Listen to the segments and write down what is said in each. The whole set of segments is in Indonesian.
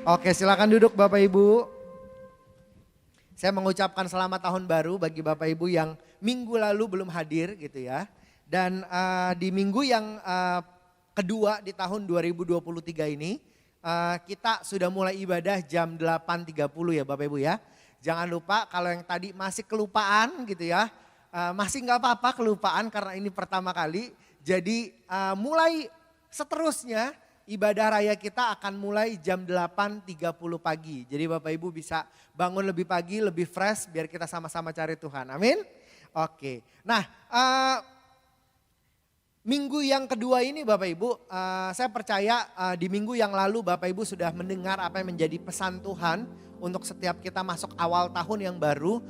Oke, silakan duduk Bapak Ibu. Saya mengucapkan selamat tahun baru bagi Bapak Ibu yang minggu lalu belum hadir gitu ya. Dan di minggu yang kedua di tahun 2023 ini, kita sudah mulai ibadah jam 8.30 ya Bapak Ibu ya. Jangan lupa kalau yang tadi masih kelupaan gitu ya, masih nggak apa-apa kelupaan karena ini pertama kali. Jadi mulai seterusnya ibadah raya kita akan mulai jam 8.30 pagi. Jadi Bapak Ibu bisa bangun lebih pagi, lebih fresh biar kita sama-sama cari Tuhan. Amin. Oke. Nah, minggu yang kedua ini Bapak Ibu, saya percaya di minggu yang lalu Bapak Ibu sudah mendengar apa yang menjadi pesan Tuhan untuk setiap kita masuk awal tahun yang baru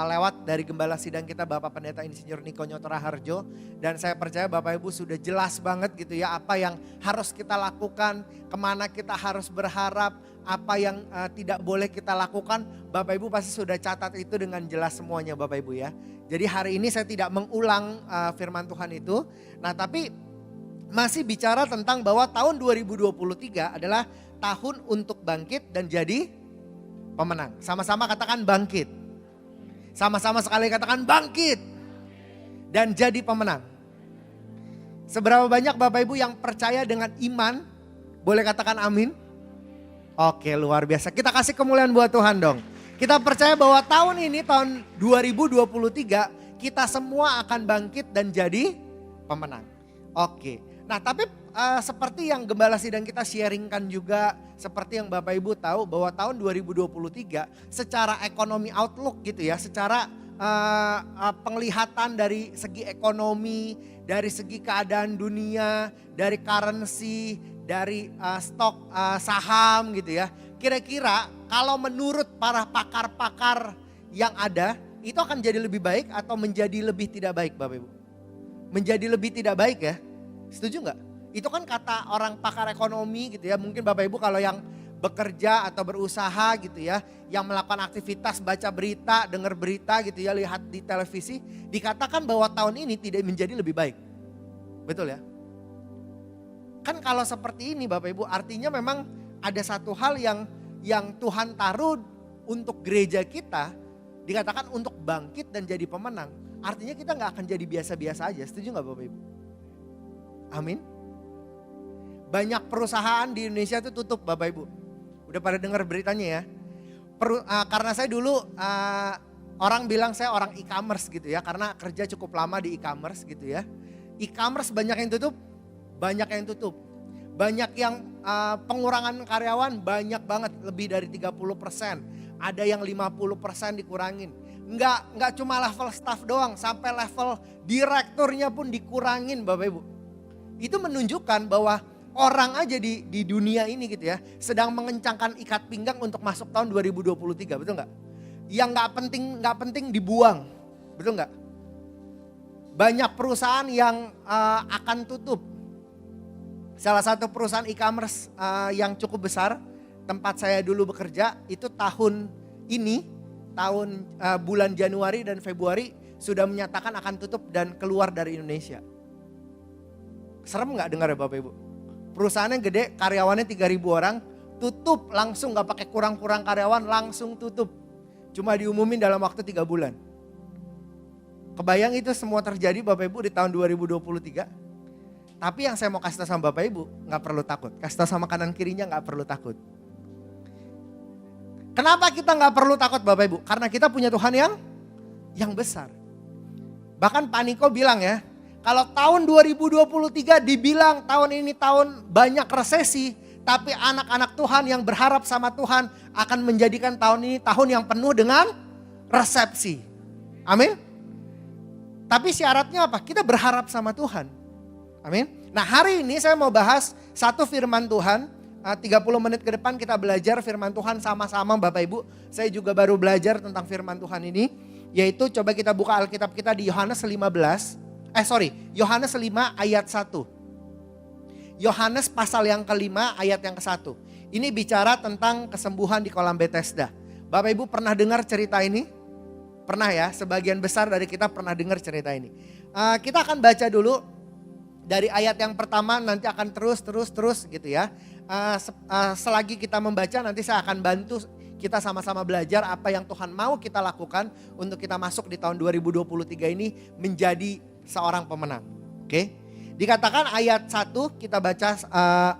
lewat dari Gembala Sidang kita Bapak Pendeta Insinyur Niko Nyotora Harjo. Dan saya percaya Bapak Ibu sudah jelas banget gitu ya apa yang harus kita lakukan, kemana kita harus berharap, apa yang tidak boleh kita lakukan. Bapak Ibu pasti sudah catat itu dengan jelas semuanya Bapak Ibu ya. Jadi hari ini saya tidak mengulang firman Tuhan itu. Nah tapi masih bicara tentang bahwa tahun 2023 adalah tahun untuk bangkit dan jadi pemenang. Sama-sama katakan bangkit. Sama-sama sekali katakan bangkit dan jadi pemenang. Seberapa banyak Bapak Ibu yang percaya dengan iman? Boleh katakan amin? Oke, luar biasa. Kita kasih kemuliaan buat Tuhan dong. Kita percaya bahwa tahun ini, tahun 2023, kita semua akan bangkit dan jadi pemenang. Oke, nah tapi seperti yang Gembala Sidang kita sharingkan juga, seperti yang Bapak Ibu tahu bahwa tahun 2023 secara ekonomi outlook gitu ya, secara penglihatan dari segi ekonomi, dari segi keadaan dunia, dari currency, dari stok saham gitu ya. Kira-kira kalau menurut para pakar-pakar yang ada, itu akan jadi lebih baik atau menjadi lebih tidak baik Bapak Ibu? Menjadi lebih tidak baik ya, setuju nggak? Itu kan kata orang pakar ekonomi gitu ya. Mungkin Bapak Ibu kalau yang bekerja atau berusaha gitu ya. Yang melakukan aktivitas baca berita, dengar berita gitu ya. Lihat di televisi. Dikatakan bahwa tahun ini tidak menjadi lebih baik. Betul ya? Kan kalau seperti ini Bapak Ibu artinya memang ada satu hal yang Tuhan taruh untuk gereja kita. Dikatakan untuk bangkit dan jadi pemenang. Artinya kita gak akan jadi biasa-biasa aja. Setuju gak Bapak Ibu? Amin. Banyak perusahaan di Indonesia itu tutup Bapak Ibu. Udah pada dengar beritanya ya. Karena saya dulu orang bilang saya orang e-commerce gitu ya. Karena kerja cukup lama di e-commerce gitu ya. E-commerce banyak yang tutup. Banyak yang tutup. Banyak yang pengurangan karyawan banyak banget. Lebih dari 30%. Ada yang 50% dikurangin. Enggak cuma level staff doang. Sampai level direkturnya pun dikurangin Bapak Ibu. Itu menunjukkan bahwa orang aja di dunia ini gitu ya sedang mengencangkan ikat pinggang untuk masuk tahun 2023, betul nggak? Yang nggak penting dibuang, betul nggak? Banyak perusahaan yang akan tutup. Salah satu perusahaan e-commerce yang cukup besar tempat saya dulu bekerja itu tahun ini, tahun bulan Januari dan Februari sudah menyatakan akan tutup dan keluar dari Indonesia. Serem nggak dengar ya Bapak Ibu? Perusahaannya gede, karyawannya 3.000 orang, tutup langsung gak pakai kurang-kurang karyawan, langsung tutup. Cuma diumumin dalam waktu 3 bulan. Kebayang itu semua terjadi Bapak Ibu di tahun 2023. Tapi yang saya mau kasih tahu sama Bapak Ibu, gak perlu takut. Kasih tahu sama kanan kirinya gak perlu takut. Kenapa kita gak perlu takut Bapak Ibu? Karena kita punya Tuhan yang besar. Bahkan Pak Niko bilang ya, kalau tahun 2023 dibilang tahun ini tahun banyak resesi, tapi anak-anak Tuhan yang berharap sama Tuhan akan menjadikan tahun ini tahun yang penuh dengan resepsi. Amin. Tapi syaratnya apa? Kita berharap sama Tuhan. Amin. Nah hari ini saya mau bahas satu firman Tuhan. 30 menit ke depan kita belajar firman Tuhan sama-sama Bapak Ibu. Saya juga baru belajar tentang firman Tuhan ini. Yaitu coba kita buka Alkitab kita di Yohanes 5 ayat 1. Yohanes pasal yang kelima ayat yang ke-1. Ini bicara tentang kesembuhan di kolam Bethesda. Bapak Ibu pernah dengar cerita ini? Pernah ya, sebagian besar dari kita pernah dengar cerita ini. Kita akan baca dulu dari ayat yang pertama, nanti akan terus gitu ya. selagi kita membaca nanti saya akan bantu kita sama-sama belajar apa yang Tuhan mau kita lakukan untuk kita masuk di tahun 2023 ini menjadi seorang pemenang. Oke? Dikatakan ayat 1 kita baca,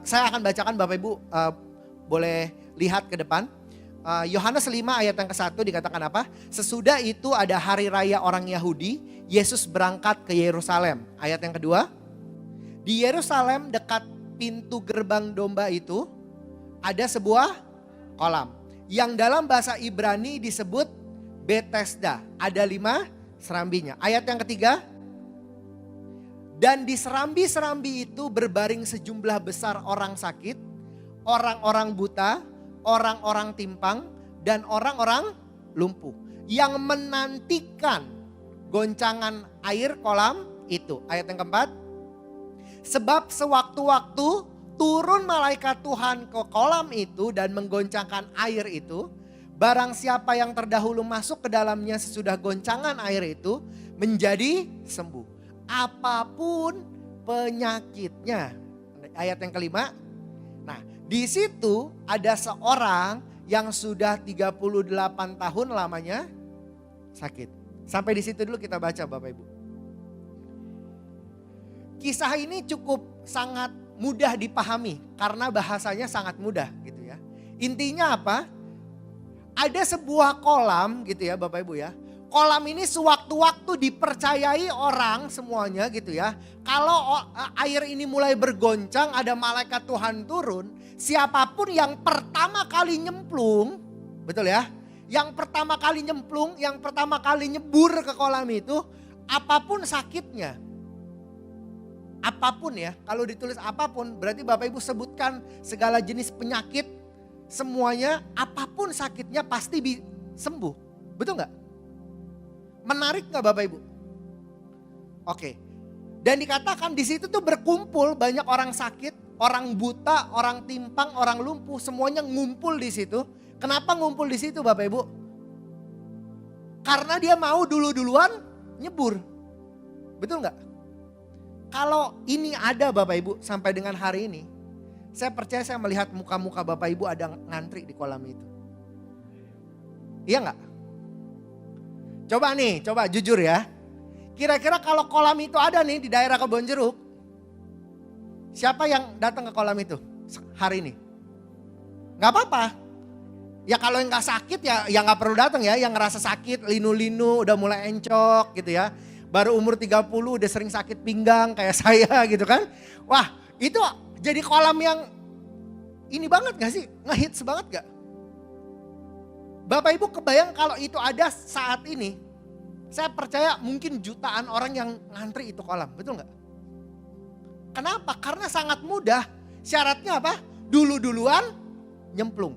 saya akan bacakan Bapak Ibu boleh lihat ke depan. Yohanes 5 ayat yang ke-1 dikatakan apa? Sesudah itu ada hari raya orang Yahudi, Yesus berangkat ke Yerusalem. Ayat yang kedua, di Yerusalem dekat pintu gerbang domba itu ada sebuah kolam yang dalam bahasa Ibrani disebut Bethesda. Ada 5 serambinya. Ayat yang ketiga, dan di serambi-serambi itu berbaring sejumlah besar orang sakit, orang-orang buta, orang-orang timpang, dan orang-orang lumpuh yang menantikan goncangan air kolam itu. Ayat yang keempat, sebab sewaktu-waktu turun malaikat Tuhan ke kolam itu dan menggoncangkan air itu, barang siapa yang terdahulu masuk ke dalamnya sesudah goncangan air itu menjadi sembuh. Apapun penyakitnya. Ayat yang kelima. Nah, di situ ada seorang yang sudah 38 tahun lamanya sakit. Sampai di situ dulu kita baca Bapak Ibu. Kisah ini cukup sangat mudah dipahami karena bahasanya sangat mudah gitu ya. Intinya apa? Ada sebuah kolam gitu ya Bapak Ibu ya. Kolam ini sewaktu-waktu dipercayai orang semuanya gitu ya. Kalau air ini mulai bergoncang, ada malaikat Tuhan turun. Siapapun yang pertama kali nyemplung, betul ya. Yang pertama kali nyemplung, yang pertama kali nyebur ke kolam itu, apapun sakitnya. Apapun ya, kalau ditulis apapun berarti Bapak Ibu sebutkan segala jenis penyakit, semuanya apapun sakitnya pasti sembuh. Betul gak? Menarik gak Bapak Ibu? Oke. Dan dikatakan di situ tuh berkumpul banyak orang sakit, orang buta, orang timpang, orang lumpuh, semuanya ngumpul di situ. Kenapa ngumpul di situ Bapak Ibu? Karena dia mau duluan nyebur. Betul gak? Kalau ini ada Bapak Ibu sampai dengan hari ini, saya percaya saya melihat muka-muka Bapak Ibu ada ngantri di kolam itu. Iya gak? Coba jujur ya. Kira-kira kalau kolam itu ada nih di daerah Kebonjeruk, siapa yang datang ke kolam itu hari ini? Gak apa-apa. Ya kalau yang gak sakit ya gak perlu datang ya. Yang ngerasa sakit, linu-linu, udah mulai encok gitu ya. Baru umur 30 udah sering sakit pinggang kayak saya gitu kan. Wah itu jadi kolam yang ini banget gak sih? Ngehits banget gak? Bapak Ibu kebayang kalau itu ada saat ini. Saya percaya mungkin jutaan orang yang ngantri itu kolam. Betul gak? Kenapa? Karena sangat mudah. Syaratnya apa? Dulu-duluan nyemplung.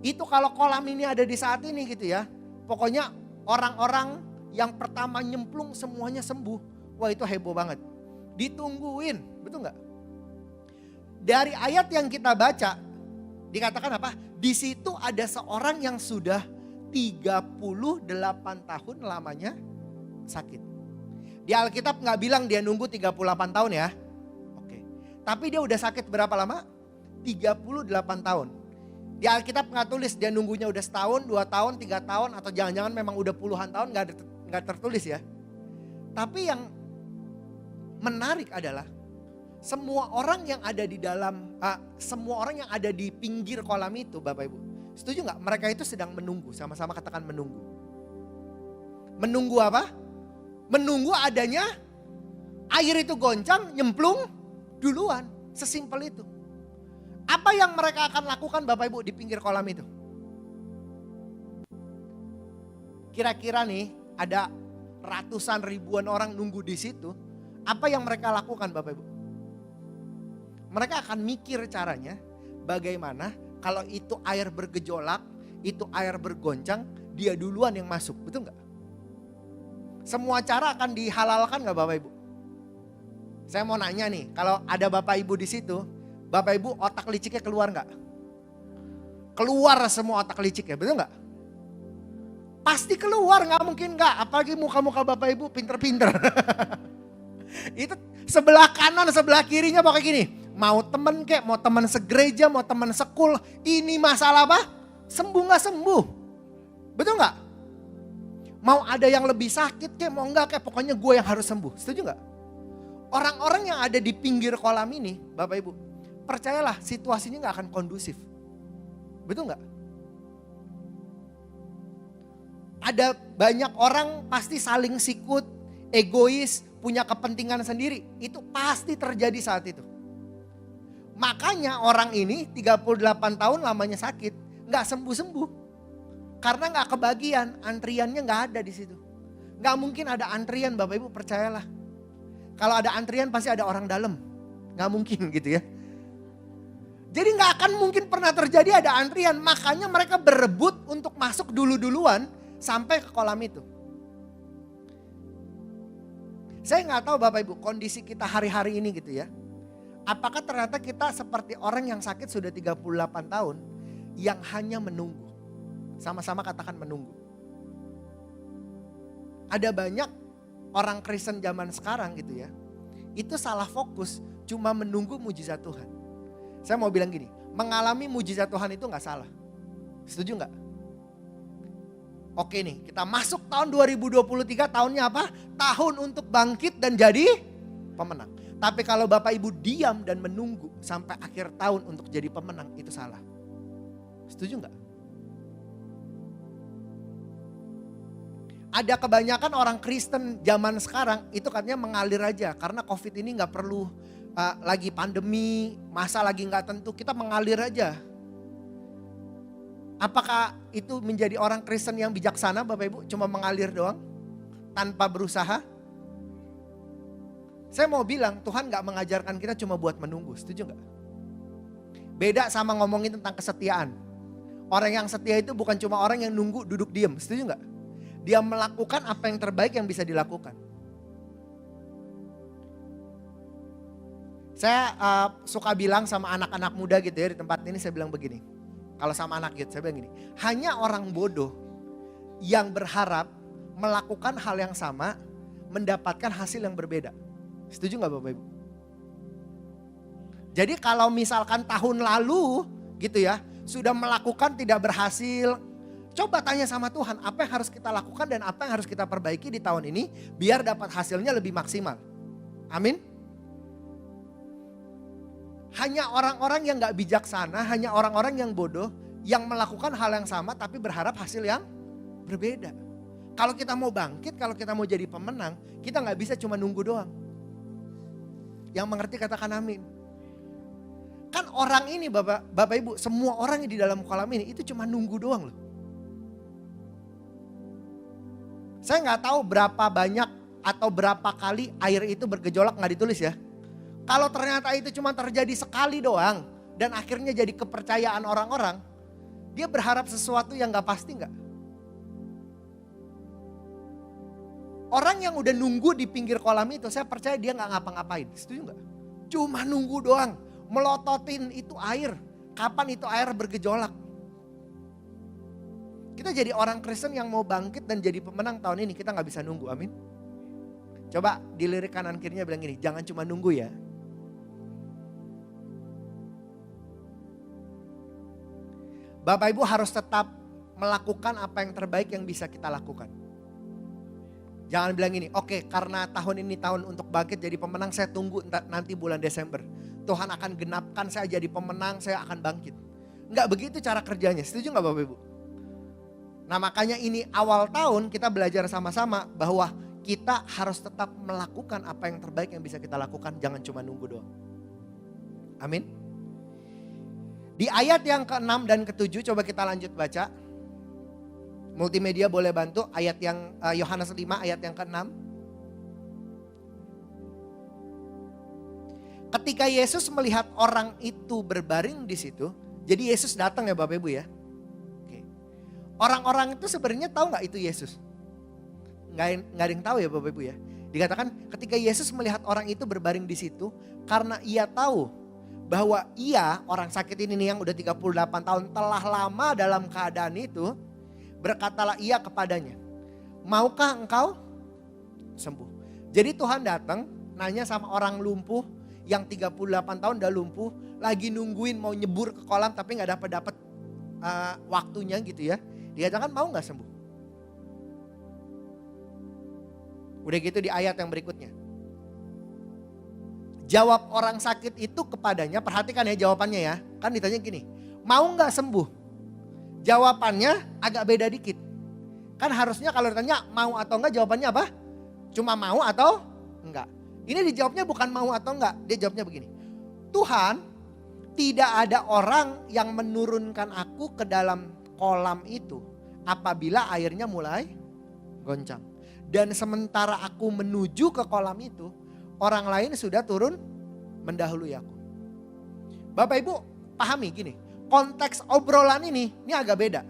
Itu kalau kolam ini ada di saat ini gitu ya. Pokoknya orang-orang yang pertama nyemplung semuanya sembuh. Wah itu heboh banget. Ditungguin, betul gak? Dari ayat yang kita baca, dikatakan apa? Di situ ada seorang yang sudah 38 tahun lamanya sakit. Di Alkitab gak bilang dia nunggu 38 tahun ya. Oke. Tapi dia udah sakit berapa lama? 38 tahun. Di Alkitab gak tulis dia nunggunya udah setahun, 2 tahun, 3 tahun, atau jangan-jangan memang udah puluhan tahun gak tertulis ya. Tapi yang menarik adalah semua orang yang ada di dalam, semua orang yang ada di pinggir kolam itu Bapak Ibu. Setuju gak? Mereka itu sedang menunggu, sama-sama katakan menunggu. Menunggu apa? Menunggu adanya air itu goncang, nyemplung duluan. Sesimpel itu. Apa yang mereka akan lakukan Bapak Ibu di pinggir kolam itu? Kira-kira nih ada ratusan ribuan orang nunggu di situ. Apa yang mereka lakukan Bapak Ibu? Mereka akan mikir caranya bagaimana kalau itu air bergejolak, itu air bergoncang, dia duluan yang masuk. Betul gak? Semua cara akan dihalalkan gak Bapak Ibu? Saya mau nanya nih, kalau ada Bapak Ibu di situ, Bapak Ibu otak liciknya keluar gak? Keluar semua otak liciknya, betul gak? Pasti keluar, gak mungkin gak. Apalagi muka-muka Bapak Ibu pinter-pinter. Itu sebelah kanan, sebelah kirinya pakai gini. mau temen kek, mau teman segereja, mau teman sekul. Ini masalah apa? Sembuh gak sembuh. Betul gak? Mau ada yang lebih sakit kek, mau enggak kek, pokoknya gue yang harus sembuh. Setuju gak? Orang-orang yang ada di pinggir kolam ini, Bapak Ibu, percayalah situasinya gak akan kondusif. Betul gak? Ada banyak orang pasti saling sikut, egois, punya kepentingan sendiri. Itu pasti terjadi saat itu. Makanya orang ini 38 tahun lamanya sakit, gak sembuh-sembuh. Karena gak kebagian, antriannya gak ada di situ. Gak mungkin ada antrian, Bapak Ibu, percayalah. Kalau ada antrian pasti ada orang dalam. Gak mungkin gitu ya. Jadi gak akan mungkin pernah terjadi ada antrian. Makanya mereka berebut untuk masuk duluan sampai ke kolam itu. Saya gak tahu Bapak Ibu kondisi kita hari-hari ini gitu ya. Apakah ternyata kita seperti orang yang sakit sudah 38 tahun yang hanya menunggu. Sama-sama katakan menunggu. Ada banyak orang Kristen zaman sekarang gitu ya. Itu salah fokus cuma menunggu mujizat Tuhan. Saya mau bilang gini, mengalami mujizat Tuhan itu gak salah. Setuju gak? Oke nih, kita masuk tahun 2023, tahunnya apa? Tahun untuk bangkit dan jadi pemenang. Tapi kalau Bapak Ibu diam dan menunggu sampai akhir tahun untuk jadi pemenang, itu salah. Setuju gak? Ada kebanyakan orang Kristen zaman sekarang itu katanya mengalir aja. Karena COVID ini gak perlu lagi pandemi, masa lagi gak tentu, kita mengalir aja. Apakah itu menjadi orang Kristen yang bijaksana Bapak Ibu? Cuma mengalir doang? Tanpa berusaha? Saya mau bilang Tuhan gak mengajarkan kita cuma buat menunggu, setuju gak? Beda sama ngomongin tentang kesetiaan. Orang yang setia itu bukan cuma orang yang nunggu duduk diem, setuju gak? Dia melakukan apa yang terbaik yang bisa dilakukan. Saya suka bilang sama anak-anak muda gitu ya di tempat ini, saya bilang begini. Kalau sama anak youth, saya bilang gini, hanya orang bodoh yang berharap melakukan hal yang sama, mendapatkan hasil yang berbeda. Setuju gak Bapak Ibu? Jadi kalau misalkan tahun lalu gitu ya, sudah melakukan tidak berhasil, coba tanya sama Tuhan, apa yang harus kita lakukan dan apa yang harus kita perbaiki di tahun ini, biar dapat hasilnya lebih maksimal. Amin. Hanya orang-orang yang gak bijaksana, hanya orang-orang yang bodoh, yang melakukan hal yang sama tapi berharap hasil yang berbeda. Kalau kita mau bangkit, kalau kita mau jadi pemenang, kita gak bisa cuma nunggu doang. Yang mengerti katakan amin. Kan orang ini Bapak Ibu, semua orang yang di dalam kolam ini itu cuma nunggu doang loh. Saya gak tahu berapa banyak atau berapa kali air itu bergejolak, gak ditulis ya. Kalau ternyata itu cuma terjadi sekali doang dan akhirnya jadi kepercayaan orang-orang, dia berharap sesuatu yang gak pasti gak? Orang yang udah nunggu di pinggir kolam itu, saya percaya dia gak ngapa-ngapain, setuju gak? Cuma nunggu doang, melototin itu air, kapan itu air bergejolak. Kita jadi orang Kristen yang mau bangkit dan jadi pemenang tahun ini, kita gak bisa nunggu, amin. Coba dilirik kanan kirinya bilang gini, jangan cuma nunggu ya. Bapak Ibu harus tetap melakukan apa yang terbaik yang bisa kita lakukan. Jangan bilang gini, oke, karena tahun ini tahun untuk bangkit jadi pemenang, saya tunggu nanti bulan Desember. Tuhan akan genapkan saya jadi pemenang, saya akan bangkit. Enggak begitu cara kerjanya, setuju gak Bapak Ibu? Nah makanya ini awal tahun kita belajar sama-sama bahwa kita harus tetap melakukan apa yang terbaik yang bisa kita lakukan, jangan cuma nunggu doang. Amin. Di ayat yang ke-6 dan ke-7 coba kita lanjut baca. Multimedia boleh bantu ayat yang Yohanes 5 ayat yang ke-6. Ketika Yesus melihat orang itu berbaring di situ, jadi Yesus datang ya Bapak Ibu ya. Oke. Orang-orang itu sebenarnya tahu gak itu Yesus? Nggak ada yang tahu ya Bapak Ibu ya. Dikatakan ketika Yesus melihat orang itu berbaring di situ, karena ia tahu bahwa ia orang sakit ini nih yang udah 38 tahun telah lama dalam keadaan itu, berkatalah ia kepadanya, maukah engkau sembuh? Jadi Tuhan datang nanya sama orang lumpuh yang 38 tahun udah lumpuh, lagi nungguin mau nyebur ke kolam tapi gak dapat waktunya gitu ya. Dikatakan mau gak sembuh? Udah gitu di ayat yang berikutnya. Jawab orang sakit itu kepadanya, perhatikan ya jawabannya ya. Kan ditanya gini, mau gak sembuh? Jawabannya agak beda dikit. Kan harusnya kalau ditanya mau atau enggak, jawabannya apa? Cuma mau atau enggak. Ini dijawabnya bukan mau atau enggak, dia jawabnya begini. Tuhan, tidak ada orang yang menurunkan aku ke dalam kolam itu apabila airnya mulai goncang. Dan sementara aku menuju ke kolam itu, orang lain sudah turun mendahului aku. Bapak Ibu pahami gini, konteks obrolan ini agak beda.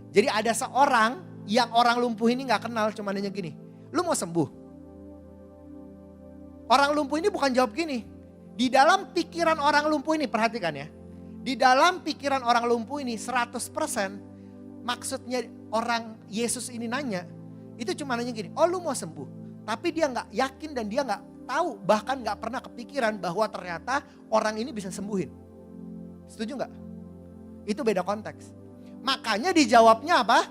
Jadi ada seorang yang orang lumpuh ini gak kenal, cuma nanya gini, lu mau sembuh? Orang lumpuh ini bukan jawab gini. Di dalam pikiran orang lumpuh ini, perhatikan ya. Di dalam pikiran orang lumpuh ini 100% maksudnya orang Yesus ini nanya, itu cuma nanya gini, oh lu mau sembuh. Tapi dia gak yakin dan dia gak tahu, bahkan gak pernah kepikiran bahwa ternyata orang ini bisa sembuhin. Setuju gak? Itu beda konteks. Makanya dijawabnya apa?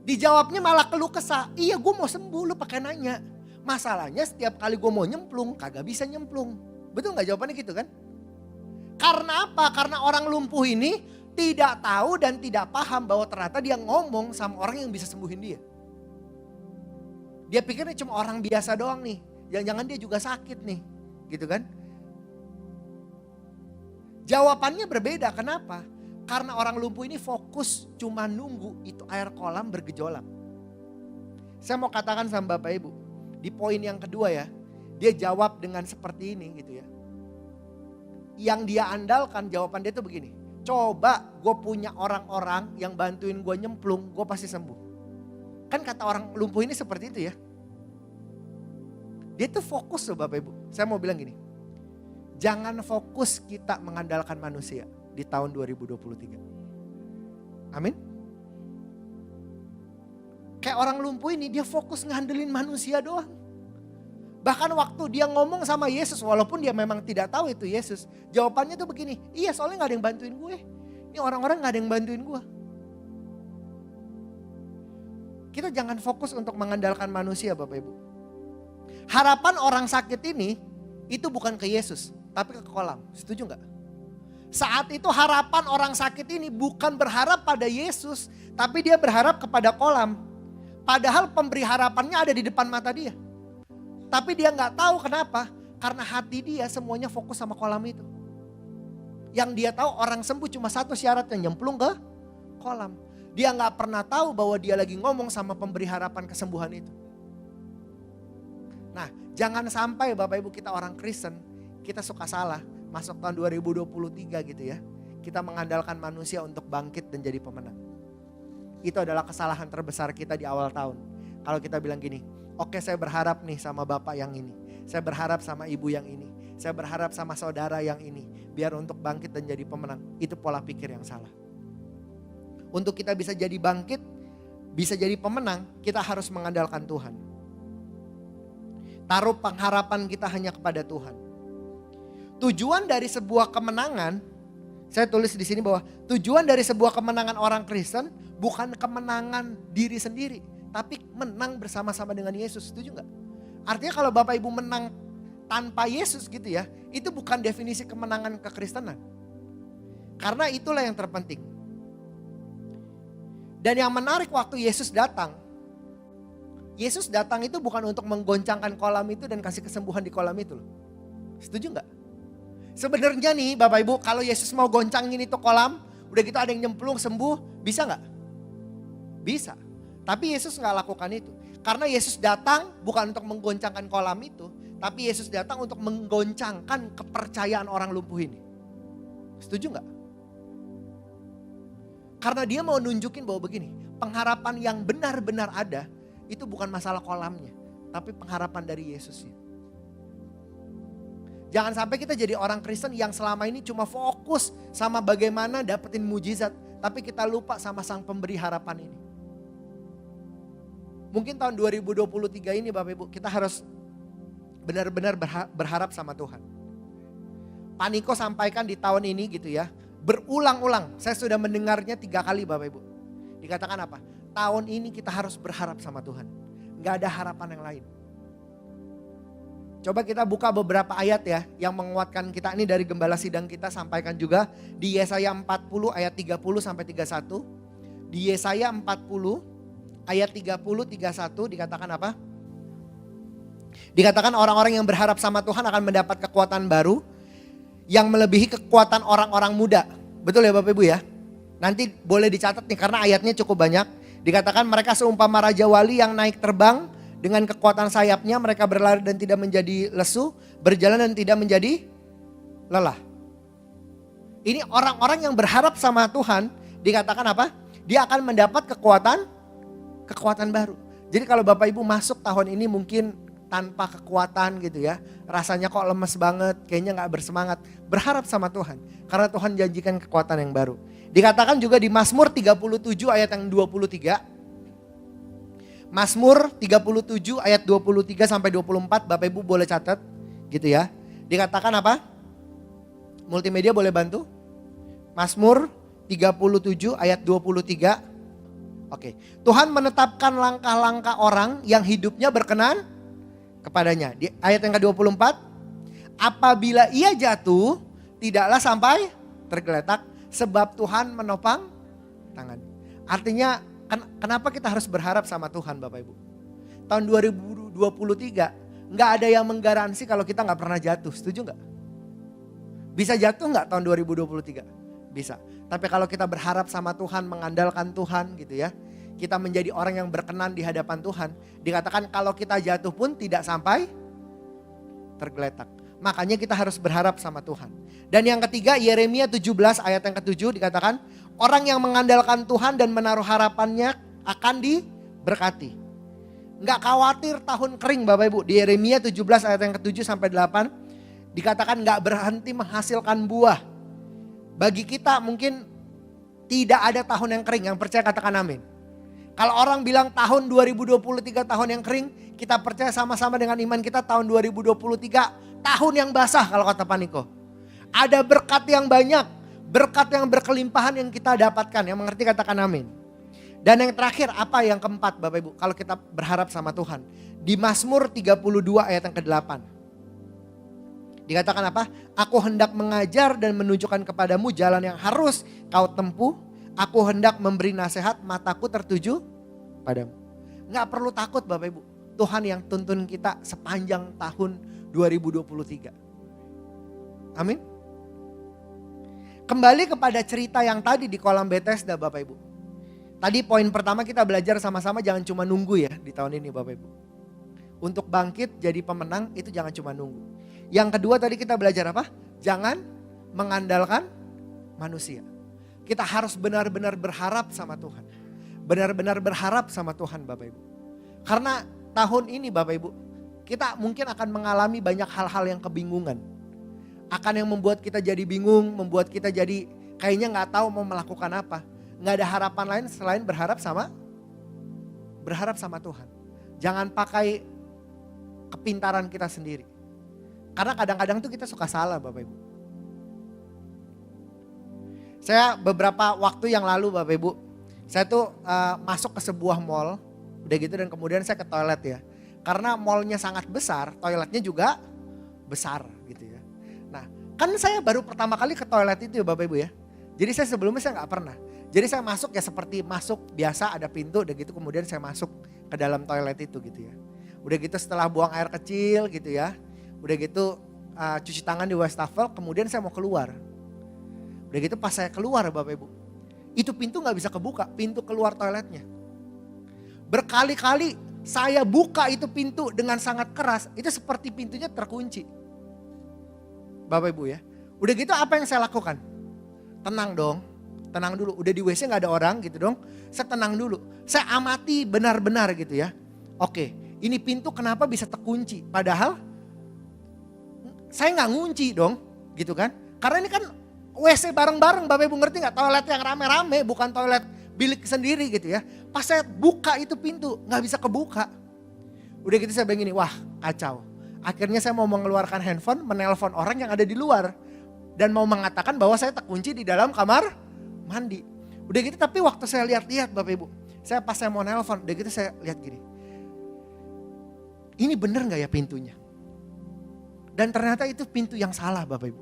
Dijawabnya malah keluh kesah. Iya gue mau sembuh, lu pakai nanya. Masalahnya setiap kali gue mau nyemplung, kagak bisa nyemplung. Betul gak jawabannya gitu kan? Karena apa? Karena orang lumpuh ini tidak tahu dan tidak paham bahwa ternyata dia ngomong sama orang yang bisa sembuhin dia. Dia pikirnya cuma orang biasa doang nih. Jangan-jangan dia juga sakit nih. Gitu kan? Jawabannya berbeda. Kenapa? Karena orang lumpuh ini fokus cuma nunggu itu air kolam bergejolak. Saya mau katakan sama Bapak Ibu. Di poin yang kedua ya. Dia jawab dengan seperti ini gitu ya. Yang dia andalkan jawaban dia tuh begini. Coba gue punya orang-orang yang bantuin gue nyemplung, gue pasti sembuh. Kan kata orang lumpuh ini seperti itu ya. Dia tuh fokus loh Bapak Ibu. Saya mau bilang gini. Jangan fokus kita mengandalkan manusia di tahun 2023. Amin. Kayak orang lumpuh ini dia fokus ngandelin manusia doang. Bahkan waktu dia ngomong sama Yesus walaupun dia memang tidak tahu itu Yesus. Jawabannya tuh begini, iya soalnya gak ada yang bantuin gue. Ini orang-orang gak ada yang bantuin gue. Kita jangan fokus untuk mengandalkan manusia Bapak Ibu. Harapan orang sakit ini itu bukan ke Yesus tapi ke kolam. Setuju gak? Saat itu harapan orang sakit ini bukan berharap pada Yesus tapi dia berharap kepada kolam. Padahal pemberi harapannya ada di depan mata dia. Tapi dia gak tahu kenapa. Karena hati dia semuanya fokus sama kolam itu. Yang dia tahu orang sembuh cuma satu syaratnya, nyemplung ke kolam. Dia gak pernah tahu bahwa dia lagi ngomong sama pemberi harapan kesembuhan itu. Nah jangan sampai Bapak Ibu kita orang Kristen, kita suka salah. Masuk tahun 2023 gitu ya. Kita mengandalkan manusia untuk bangkit dan jadi pemenang. Itu adalah kesalahan terbesar kita di awal tahun. Kalau kita bilang gini, oke saya berharap nih sama bapak yang ini. Saya berharap sama ibu yang ini. Saya berharap sama saudara yang ini. Biar untuk bangkit dan jadi pemenang. Itu pola pikir yang salah. Untuk kita bisa jadi bangkit, bisa jadi pemenang, kita harus mengandalkan Tuhan. Taruh pengharapan kita hanya kepada Tuhan. Tujuan dari sebuah kemenangan, saya tulis di sini bahwa tujuan dari sebuah kemenangan orang Kristen bukan kemenangan diri sendiri, tapi menang bersama-sama dengan Yesus. Setuju nggak? Artinya kalau Bapak Ibu menang tanpa Yesus gitu ya, itu bukan definisi kemenangan kekristenan. Karena itulah yang terpenting. Dan yang menarik waktu Yesus datang itu bukan untuk menggoncangkan kolam itu dan kasih kesembuhan di kolam itu loh. Setuju nggak? Sebenarnya nih Bapak Ibu, kalau Yesus mau goncangin itu kolam, udah gitu ada yang nyemplung sembuh, bisa nggak? Bisa. Tapi Yesus nggak lakukan itu. Karena Yesus datang bukan untuk menggoncangkan kolam itu, tapi Yesus datang untuk menggoncangkan kepercayaan orang lumpuh ini. Setuju nggak? Karena dia mau nunjukin bahwa begini, pengharapan yang benar-benar ada, itu bukan masalah kolamnya, tapi pengharapan dari Yesusnya. Jangan sampai kita jadi orang Kristen yang selama ini cuma fokus sama bagaimana dapetin mujizat. Tapi kita lupa sama sang pemberi harapan ini. Mungkin tahun 2023 ini Bapak Ibu kita harus benar-benar berharap sama Tuhan. Pak Niko sampaikan di tahun ini gitu ya, berulang-ulang. Saya sudah mendengarnya 3 kali Bapak Ibu. Dikatakan apa? Tahun ini kita harus berharap sama Tuhan. Gak ada harapan yang lain. Coba kita buka beberapa ayat ya yang menguatkan kita. Ini dari gembala sidang kita sampaikan juga di Yesaya 40 ayat 30 sampai 31. Di Yesaya 40 ayat 30 31 dikatakan apa? Dikatakan orang-orang yang berharap sama Tuhan akan mendapat kekuatan baru yang melebihi kekuatan orang-orang muda. Betul ya Bapak Ibu ya? Nanti boleh dicatat nih karena ayatnya cukup banyak. Dikatakan mereka seumpama raja wali yang naik terbang dengan kekuatan sayapnya, mereka berlari dan tidak menjadi lesu, berjalan dan tidak menjadi lelah. Ini orang-orang yang berharap sama Tuhan, dikatakan apa? Dia akan mendapat kekuatan baru. Jadi kalau Bapak Ibu masuk tahun ini mungkin tanpa kekuatan gitu ya, rasanya kok lemes banget, kayaknya gak bersemangat. Berharap sama Tuhan, karena Tuhan janjikan kekuatan yang baru. Dikatakan juga di Mazmur 37 ayat yang 23. Mazmur 37 ayat 23 sampai 24, Bapak Ibu boleh catat gitu ya. Dikatakan apa? Multimedia boleh bantu? Mazmur 37 ayat 23. Oke. Tuhan menetapkan langkah-langkah orang yang hidupnya berkenan kepadanya. Di ayat yang ke-24, apabila ia jatuh, tidaklah sampai tergeletak sebab Tuhan menopang tangan. Artinya kenapa kita harus berharap sama Tuhan Bapak Ibu? Tahun 2023 gak ada yang menggaransi kalau kita gak pernah jatuh, setuju gak? Bisa jatuh gak tahun 2023? Bisa. Tapi kalau kita berharap sama Tuhan, mengandalkan Tuhan gitu ya. Kita menjadi orang yang berkenan di hadapan Tuhan. Dikatakan kalau kita jatuh pun tidak sampai tergeletak. Makanya kita harus berharap sama Tuhan. Dan yang ketiga Yeremia 17 ayat yang ke-7 dikatakan orang yang mengandalkan Tuhan dan menaruh harapannya akan diberkati. Enggak khawatir tahun kering Bapak Ibu. Di Yeremia 17 ayat yang ke-7 sampai 8 dikatakan enggak berhenti menghasilkan buah. Bagi kita mungkin tidak ada tahun yang kering, yang percaya katakan amin. Kalau orang bilang tahun 2023 tahun yang kering, kita percaya sama-sama dengan iman kita tahun 2023 tahun yang basah kalau kata Pak Niko. Ada berkat yang banyak, berkat yang berkelimpahan yang kita dapatkan, yang mengerti katakan amin. Dan yang terakhir apa yang keempat Bapak Ibu, kalau kita berharap sama Tuhan. Di Mazmur 32 ayat yang ke-8. Dikatakan apa? Aku hendak mengajar dan menunjukkan kepadamu jalan yang harus kau tempuh. Aku hendak memberi nasihat, mataku tertuju padamu. Gak perlu takut Bapak Ibu. Tuhan yang tuntun kita sepanjang tahun 2023. Amin. Kembali kepada cerita yang tadi di kolam Bethesda Bapak Ibu. Tadi poin pertama kita belajar sama-sama jangan cuma nunggu ya di tahun ini Bapak Ibu. Untuk bangkit jadi pemenang itu jangan cuma nunggu. Yang kedua tadi kita belajar apa? Jangan mengandalkan manusia. Kita harus benar-benar berharap sama Tuhan. Benar-benar berharap sama Tuhan Bapak Ibu. Karena tahun ini Bapak Ibu, kita mungkin akan mengalami banyak hal-hal yang kebingungan. Akan yang membuat kita jadi bingung, membuat kita jadi kayaknya gak tahu mau melakukan apa. Gak ada harapan lain selain berharap sama Tuhan. Jangan pakai kepintaran kita sendiri. Karena kadang-kadang tuh kita suka salah Bapak Ibu. Saya beberapa waktu yang lalu Bapak Ibu, saya tuh masuk ke sebuah mall, udah gitu dan kemudian saya ke toilet ya. Karena mallnya sangat besar, toiletnya juga besar gitu ya. Nah kan saya baru pertama kali ke toilet itu ya Bapak Ibu ya. Jadi saya sebelumnya saya gak pernah. Jadi saya masuk ya seperti masuk biasa ada pintu udah gitu kemudian saya masuk ke dalam toilet itu gitu ya. Udah gitu setelah buang air kecil gitu ya. Udah gitu cuci tangan di wastafel kemudian saya mau keluar. Udah gitu pas saya keluar Bapak Ibu. Itu pintu gak bisa kebuka, pintu keluar toiletnya. Berkali-kali saya buka itu pintu dengan sangat keras, itu seperti pintunya terkunci. Bapak Ibu ya. Udah gitu apa yang saya lakukan? Tenang dong, tenang dulu. Udah di WC gak ada orang gitu dong. Saya tenang dulu, saya amati benar-benar gitu ya. Oke, ini pintu kenapa bisa terkunci? Padahal saya gak ngunci dong gitu kan. Karena ini kan WC bareng-bareng Bapak Ibu ngerti gak? Toilet yang rame-rame bukan toilet bilik sendiri gitu ya. Pas saya buka itu pintu gak bisa kebuka. Udah gitu saya begini, wah kacau. Akhirnya saya mau mengeluarkan handphone, menelpon orang yang ada di luar. Dan mau mengatakan bahwa saya terkunci di dalam kamar mandi. Udah gitu tapi waktu saya lihat-lihat Bapak Ibu. Pas saya mau nelpon, udah gitu saya lihat gini. Ini bener gak ya pintunya? Dan ternyata itu pintu yang salah Bapak Ibu.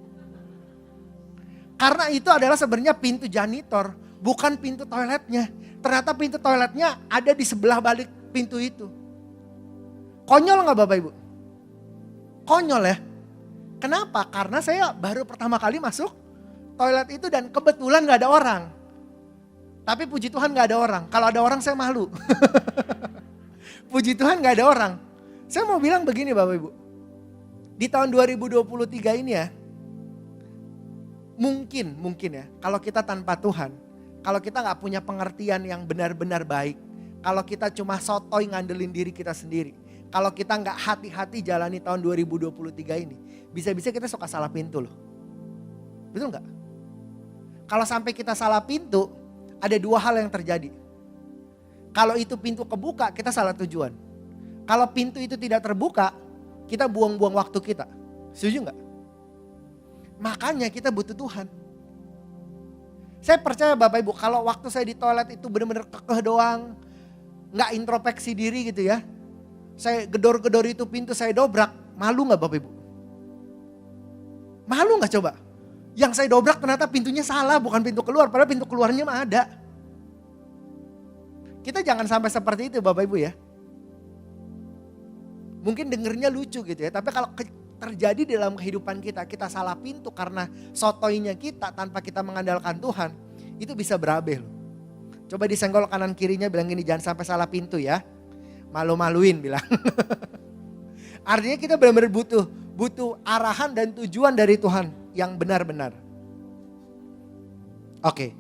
Karena itu adalah sebenarnya pintu janitor, bukan pintu toiletnya. Ternyata pintu toiletnya ada di sebelah balik pintu itu. Konyol gak Bapak Ibu? Konyol ya. Kenapa? Karena saya baru pertama kali masuk toilet itu dan kebetulan gak ada orang. Tapi puji Tuhan gak ada orang. Kalau ada orang saya malu. Puji Tuhan gak ada orang. Saya mau bilang begini Bapak Ibu. Di tahun 2023 ini ya. Mungkin ya. Kalau kita tanpa Tuhan. Kalau kita gak punya pengertian yang benar-benar baik. Kalau kita cuma sotoy ngandelin diri kita sendiri. Kalau kita gak hati-hati jalani tahun 2023 ini. Bisa-bisa kita suka salah pintu loh. Betul gak? Kalau sampai kita salah pintu. Ada dua hal yang terjadi. Kalau itu pintu kebuka kita salah tujuan. Kalau pintu itu tidak terbuka. Kita buang-buang waktu kita. Setuju gak? Makanya kita butuh Tuhan. Saya percaya Bapak Ibu, kalau waktu saya di toilet itu benar-benar kekeh doang, nggak introspeksi diri gitu ya. Saya gedor-gedor itu pintu saya dobrak, malu nggak Bapak Ibu? Malu nggak coba? Yang saya dobrak ternyata pintunya salah, bukan pintu keluar, padahal pintu keluarnya mah ada. Kita jangan sampai seperti itu Bapak Ibu ya. Mungkin dengernya lucu gitu ya, tapi kalau terjadi dalam kehidupan kita, kita salah pintu karena sotoinya kita tanpa kita mengandalkan Tuhan, itu bisa berabe loh. Coba disenggol kanan kirinya bilang gini, jangan sampai salah pintu ya. Malu-maluin bilang. Artinya kita benar-benar butuh arahan dan tujuan dari Tuhan yang benar-benar. Oke.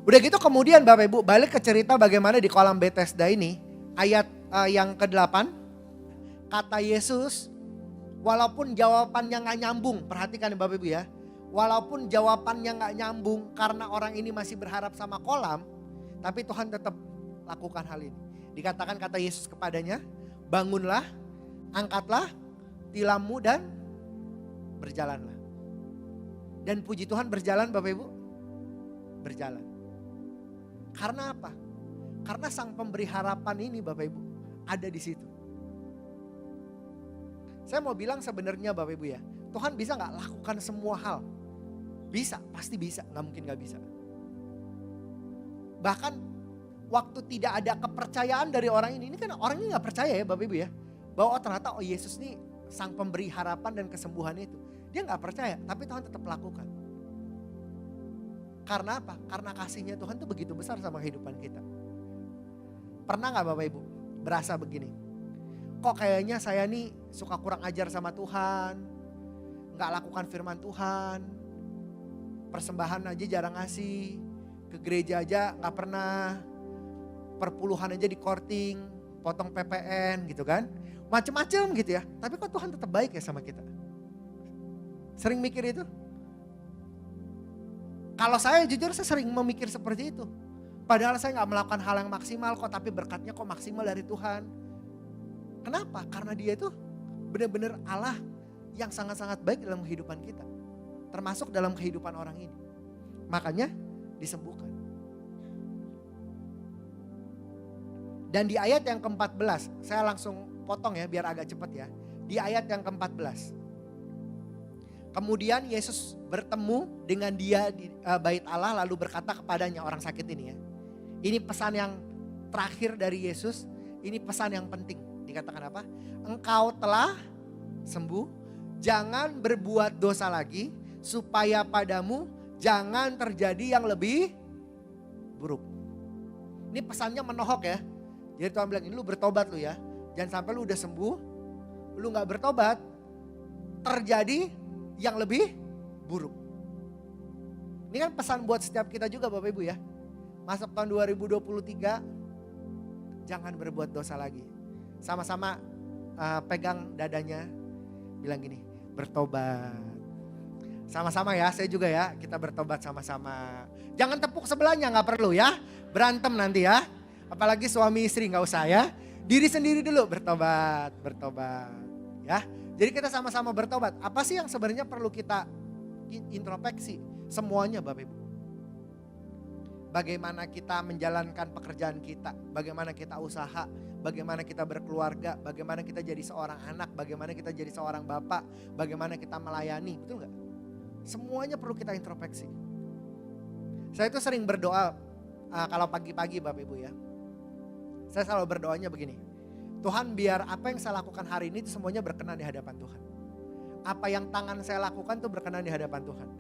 Udah gitu kemudian Bapak Ibu balik ke cerita bagaimana di kolam Bethesda ini. Ayat yang ke-8. Kata Yesus, walaupun jawabannya gak nyambung, perhatikan Bapak Ibu ya. Walaupun jawabannya gak nyambung karena orang ini masih berharap sama kolam. Tapi Tuhan tetap lakukan hal ini. Dikatakan kata Yesus kepadanya, bangunlah, angkatlah tilammu dan berjalanlah. Dan puji Tuhan berjalan Bapak Ibu. Berjalan. Karena apa? Karena sang pemberi harapan ini Bapak Ibu ada di situ. Saya mau bilang sebenarnya Bapak Ibu ya, Tuhan bisa gak lakukan semua hal? Bisa, pasti bisa, gak mungkin gak bisa. Bahkan waktu tidak ada kepercayaan dari orang ini kan orang ini gak percaya ya Bapak Ibu ya. Bahwa ternyata Yesus ini sang pemberi harapan dan kesembuhan itu. Dia gak percaya, tapi Tuhan tetap lakukan. Karena apa? Karena kasihnya Tuhan itu begitu besar sama kehidupan kita. Pernah gak Bapak Ibu berasa begini? Kok kayaknya saya nih suka kurang ajar sama Tuhan. Gak lakukan firman Tuhan. Persembahan aja jarang ngasih. Ke gereja aja gak pernah. Perpuluhan aja di korting. Potong PPN gitu kan. Macem-macem gitu ya. Tapi kok Tuhan tetap baik ya sama kita? Sering mikir itu? Kalau saya jujur saya sering memikir seperti itu. Padahal saya gak melakukan hal yang maksimal kok. Tapi berkatnya kok maksimal dari Tuhan. Kenapa? Karena dia itu benar-benar Allah yang sangat-sangat baik dalam kehidupan kita. Termasuk dalam kehidupan orang ini. Makanya disembuhkan. Dan di ayat yang ke-14, saya langsung potong ya biar agak cepat ya. Di ayat yang ke-14. Kemudian Yesus bertemu dengan dia di bait Allah lalu berkata kepadanya orang sakit ini ya. Ini pesan yang terakhir dari Yesus, ini pesan yang penting. Dikatakan apa? Engkau telah sembuh, jangan berbuat dosa lagi, supaya padamu jangan terjadi yang lebih buruk. Ini pesannya menohok ya. Jadi Tuhan bilang, ini lu bertobat lu ya. Jangan sampai lu udah sembuh, lu gak bertobat, terjadi yang lebih buruk. Ini kan pesan buat setiap kita juga Bapak Ibu ya. Masuk tahun 2023, jangan berbuat dosa lagi. Sama-sama pegang dadanya, bilang gini, bertobat. Sama-sama ya, saya juga ya, kita bertobat sama-sama. Jangan tepuk sebelahnya, gak perlu ya, berantem nanti ya. Apalagi suami istri gak usah ya, diri sendiri dulu bertobat ya. Jadi kita sama-sama bertobat. Apa sih yang sebenarnya perlu kita introspeksi? Semuanya Bapak Ibu. Bagaimana kita menjalankan pekerjaan kita, bagaimana kita usaha, bagaimana kita berkeluarga, bagaimana kita jadi seorang anak, bagaimana kita jadi seorang bapak, bagaimana kita melayani, betul gak? Semuanya perlu kita introspeksi. Saya itu sering berdoa kalau pagi-pagi Bapak Ibu ya. Saya selalu berdoanya begini, Tuhan biar apa yang saya lakukan hari ini itu semuanya berkenan di hadapan Tuhan. Apa yang tangan saya lakukan itu berkenan di hadapan Tuhan.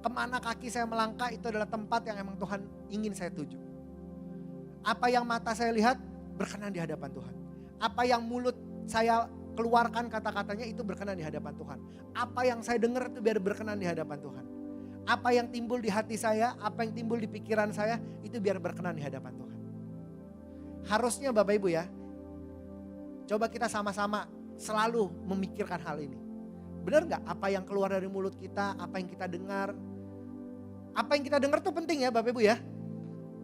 Kemana kaki saya melangkah itu adalah tempat yang emang Tuhan ingin saya tuju. Apa yang mata saya lihat berkenan di hadapan Tuhan. Apa yang mulut saya keluarkan kata-katanya itu berkenan di hadapan Tuhan. Apa yang saya dengar itu biar berkenan di hadapan Tuhan. Apa yang timbul di hati saya, apa yang timbul di pikiran saya itu biar berkenan di hadapan Tuhan. Harusnya Bapak Ibu ya, coba kita sama-sama selalu memikirkan hal ini. Benar gak apa yang keluar dari mulut kita, apa yang kita dengar. Apa yang kita dengar tuh penting ya Bapak Ibu ya.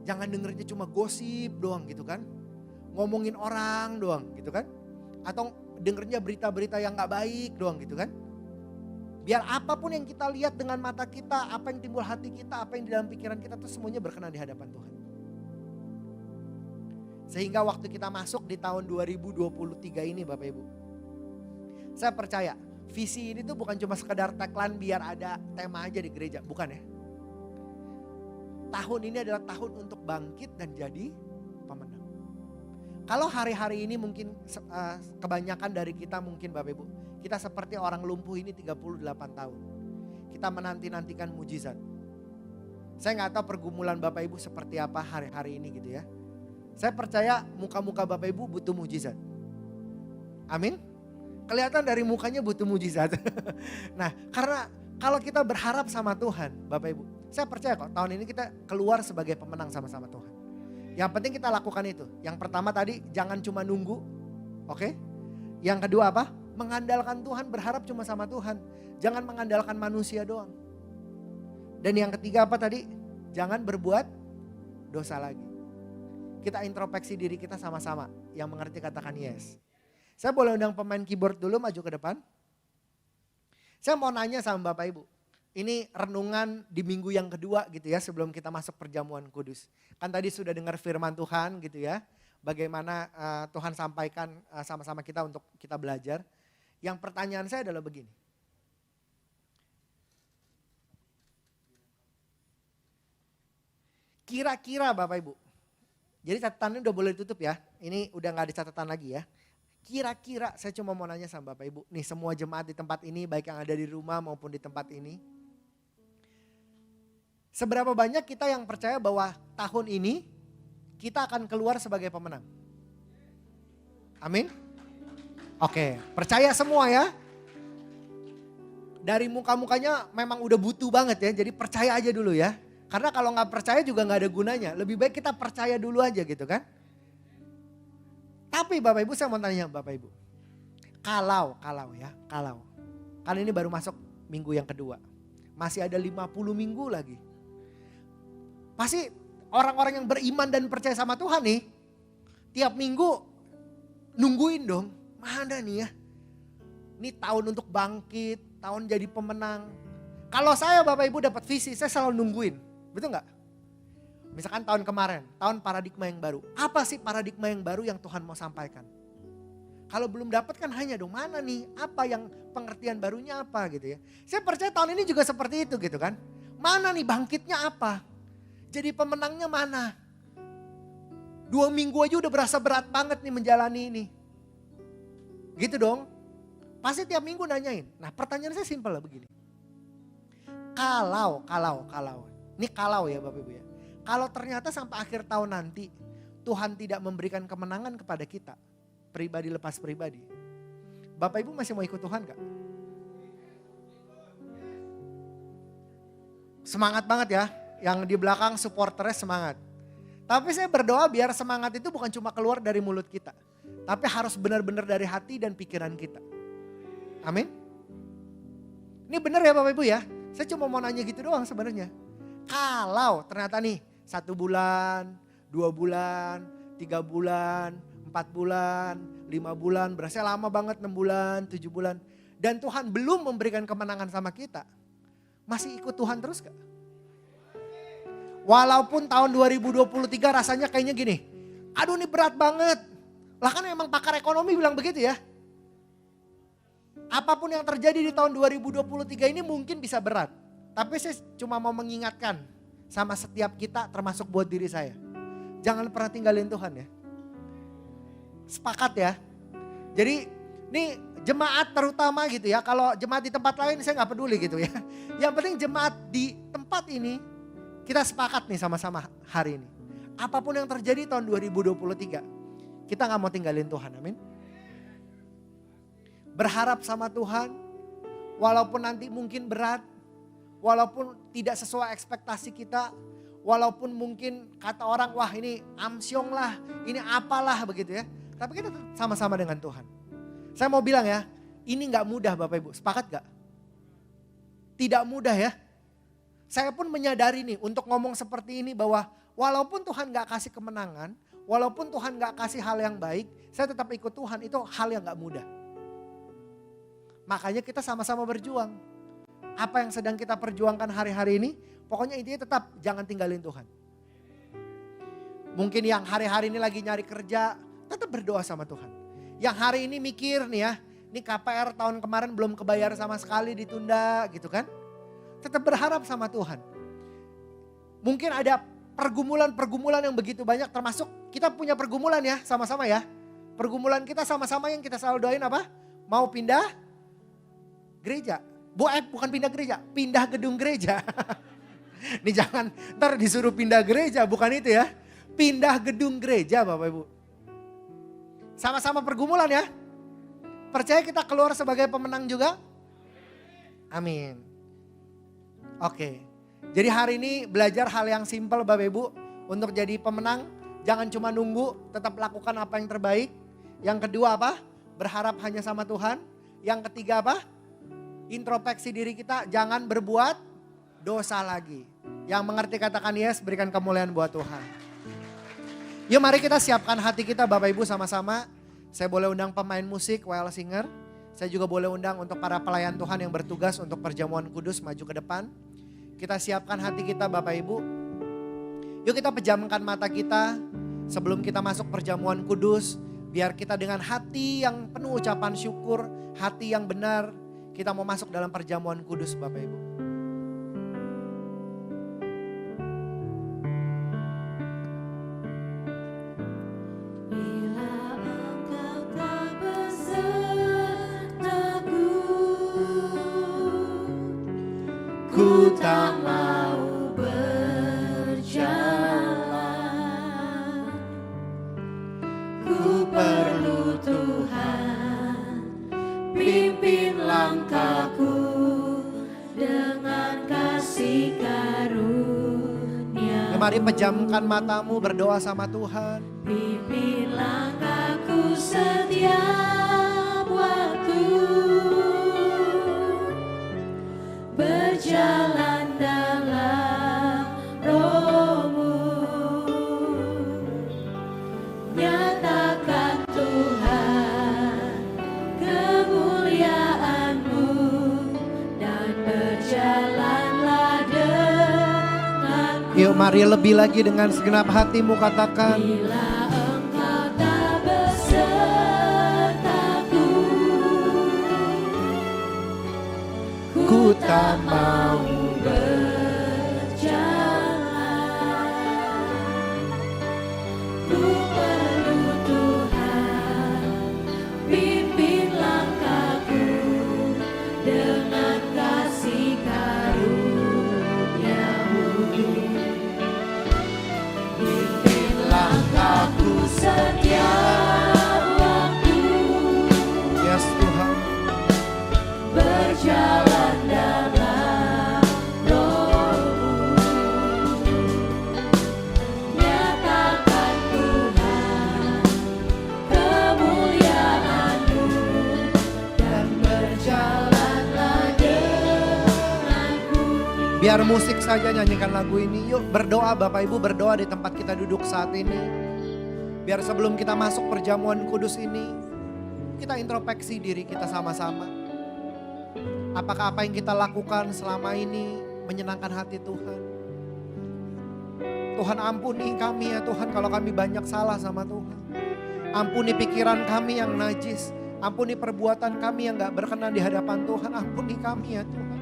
Jangan dengernya cuma gosip doang gitu kan. Ngomongin orang doang gitu kan. Atau dengernya berita-berita yang gak baik doang gitu kan. Biar apapun yang kita lihat dengan mata kita, apa yang timbul hati kita, apa yang di dalam pikiran kita tuh semuanya berkenan di hadapan Tuhan. Sehingga waktu kita masuk di tahun 2023 ini Bapak Ibu. Saya percaya visi ini tuh bukan cuma sekedar tagline biar ada tema aja di gereja, bukan ya. Tahun ini adalah tahun untuk bangkit dan jadi pemenang. Kalau hari-hari ini mungkin kebanyakan dari kita mungkin Bapak Ibu, kita seperti orang lumpuh ini 38 tahun. Kita menanti-nantikan mujizat. Saya gak tahu pergumulan Bapak Ibu seperti apa hari-hari ini gitu ya. Saya percaya muka-muka Bapak Ibu butuh mujizat. Amin. Kelihatan dari mukanya butuh mujizat. Nah karena kalau kita berharap sama Tuhan Bapak Ibu. Saya percaya kok tahun ini kita keluar sebagai pemenang sama-sama Tuhan. Yang penting kita lakukan itu. Yang pertama tadi jangan cuma nunggu. Oke. Yang kedua apa? Mengandalkan Tuhan, berharap cuma sama Tuhan. Jangan mengandalkan manusia doang. Dan yang ketiga apa tadi? Jangan berbuat dosa lagi. Kita introspeksi diri kita sama-sama. Yang mengerti katakan yes. Saya boleh undang pemain keyboard dulu maju ke depan. Saya mau nanya sama Bapak Ibu. Ini renungan di minggu yang kedua gitu ya sebelum kita masuk perjamuan kudus. Kan tadi sudah dengar firman Tuhan gitu ya. Bagaimana Tuhan sampaikan sama-sama kita untuk kita belajar. Yang pertanyaan saya adalah begini. Kira-kira Bapak Ibu. Jadi catatannya udah boleh ditutup ya. Ini udah gak ada catatan lagi ya. Kira-kira saya cuma mau nanya sama Bapak Ibu. Nih semua jemaat di tempat ini baik yang ada di rumah maupun di tempat ini. Seberapa banyak kita yang percaya bahwa tahun ini kita akan keluar sebagai pemenang? Amin? Oke, percaya semua ya. Dari muka-mukanya memang udah butuh banget ya, jadi percaya aja dulu ya. Karena kalau gak percaya juga gak ada gunanya, lebih baik kita percaya dulu aja gitu kan. Tapi Bapak Ibu saya mau tanya Bapak Ibu. Kalau. Kan ini baru masuk minggu yang kedua. Masih ada 50 minggu lagi. Pasti orang-orang yang beriman dan percaya sama Tuhan nih. Tiap minggu nungguin dong. Mana nih ya. Ini tahun untuk bangkit, tahun jadi pemenang. Kalau saya Bapak Ibu dapat visi, saya selalu nungguin. Betul gak? Misalkan tahun kemarin, tahun paradigma yang baru. Apa sih paradigma yang baru yang Tuhan mau sampaikan? Kalau belum dapat kan hanya dong mana nih, apa yang pengertian barunya apa gitu ya. Saya percaya tahun ini juga seperti itu gitu kan. Mana nih bangkitnya apa? Jadi pemenangnya mana? 2 minggu aja udah berasa berat banget nih menjalani ini. Gitu dong. Pasti tiap minggu nanyain. Nah pertanyaan saya simpel lah begini. Kalau. Ini kalau ya Bapak Ibu ya. Kalau ternyata sampai akhir tahun nanti Tuhan tidak memberikan kemenangan kepada kita. Pribadi lepas pribadi. Bapak Ibu masih mau ikut Tuhan gak? Semangat banget ya. Yang di belakang supporternya semangat. Tapi saya berdoa biar semangat itu bukan cuma keluar dari mulut kita. Tapi harus benar-benar dari hati dan pikiran kita. Amin. Ini benar ya Bapak Ibu ya. Saya cuma mau nanya gitu doang sebenarnya. Kalau ternyata nih 1 bulan, 2 bulan, 3 bulan, 4 bulan, 5 bulan. Berasa lama banget 6 bulan, 7 bulan. dan Tuhan belum memberikan kemenangan sama kita, masih ikut Tuhan terus gak? Walaupun tahun 2023 rasanya kayaknya gini, aduh ini berat banget. Lah kan emang pakar ekonomi bilang begitu ya. Apapun yang terjadi di tahun 2023 ini mungkin bisa berat. Tapi saya cuma mau mengingatkan sama setiap kita termasuk buat diri saya. Jangan pernah tinggalin Tuhan ya. Sepakat ya. Jadi ini jemaat terutama gitu ya. Kalau jemaat di tempat lain saya gak peduli gitu ya. Yang penting jemaat di tempat ini kita sepakat nih sama-sama hari ini. Apapun yang terjadi tahun 2023. Kita gak mau tinggalin Tuhan, amin. Berharap sama Tuhan. Walaupun nanti mungkin berat. Walaupun tidak sesuai ekspektasi kita. Walaupun mungkin kata orang, wah ini amsyong lah. Ini apalah begitu ya. Tapi kita sama-sama dengan Tuhan. Saya mau bilang ya, ini gak mudah Bapak Ibu. Sepakat gak? Tidak mudah ya. Saya pun menyadari nih untuk ngomong seperti ini bahwa walaupun Tuhan gak kasih kemenangan, walaupun Tuhan gak kasih hal yang baik, saya tetap ikut Tuhan, itu hal yang gak mudah. Makanya kita sama-sama berjuang. Apa yang sedang kita perjuangkan hari-hari ini, pokoknya intinya tetap jangan tinggalin Tuhan. Mungkin yang hari-hari ini lagi nyari kerja, tetap berdoa sama Tuhan. Yang hari ini mikir nih ya, ini KPR tahun kemarin belum kebayar sama sekali, ditunda gitu kan. Tetap berharap sama Tuhan. Mungkin ada pergumulan-pergumulan yang begitu banyak, termasuk kita punya pergumulan ya sama-sama ya. Pergumulan kita sama-sama yang kita selalu doain apa? Mau pindah gereja. Bukan pindah gereja, pindah gedung gereja. Ini jangan ntar disuruh pindah gereja, bukan itu ya. Pindah gedung gereja Bapak Ibu. Sama-sama pergumulan ya. Percaya kita keluar sebagai pemenang juga? Amin. Oke, jadi hari ini belajar hal yang simpel Bapak Ibu. Untuk jadi pemenang, jangan cuma nunggu, tetap lakukan apa yang terbaik. Yang kedua apa? Berharap hanya sama Tuhan. Yang ketiga apa? Introspeksi diri kita, jangan berbuat dosa lagi. Yang mengerti katakan yes, berikan kemuliaan buat Tuhan. Yuk mari kita siapkan hati kita Bapak Ibu sama-sama. Saya boleh undang pemain musik, well singer. Saya juga boleh undang untuk para pelayan Tuhan yang bertugas untuk perjamuan kudus maju ke depan. Kita siapkan hati kita Bapak Ibu. Yuk kita pejamkan mata kita sebelum kita masuk perjamuan kudus. Biar kita dengan hati yang penuh ucapan syukur, hati yang benar, kita mau masuk dalam perjamuan kudus Bapak Ibu. Ku tak mau berjalan, ku perlu Tuhan, pimpin langkahku dengan kasih karunia. Mari pejamkan matamu berdoa sama Tuhan. Pimpin langkahku setiap waktu, berjalan dalam Roh-Mu, nyatakan Tuhan kemuliaan-Mu, dan berjalanlah denganku. Yuk mari lebih lagi dengan segenap hatimu katakan. Bila Engkau tak besertaku, ku tak mau berjalan. Ku perlu Tuhan, pimpin langkahku dengan kasih karunia-Mu. Pimpin langkahku setiap waktu. Yes Tuhan. Berjalan dalam Roh-Mu, nyatakan Tuhan kemuliaan-Mu, dan berjalanlah denganku. Biar musik saja nyanyikan lagu ini. Yuk berdoa Bapak Ibu, berdoa di tempat kita duduk saat ini. Biar sebelum kita masuk perjamuan kudus ini, kita introspeksi diri kita sama-sama. Apakah apa yang kita lakukan selama ini menyenangkan hati Tuhan? Tuhan ampuni kami ya Tuhan kalau kami banyak salah sama Tuhan. Ampuni pikiran kami yang najis. Ampuni perbuatan kami yang gak berkenan di hadapan Tuhan. Ampuni kami ya Tuhan.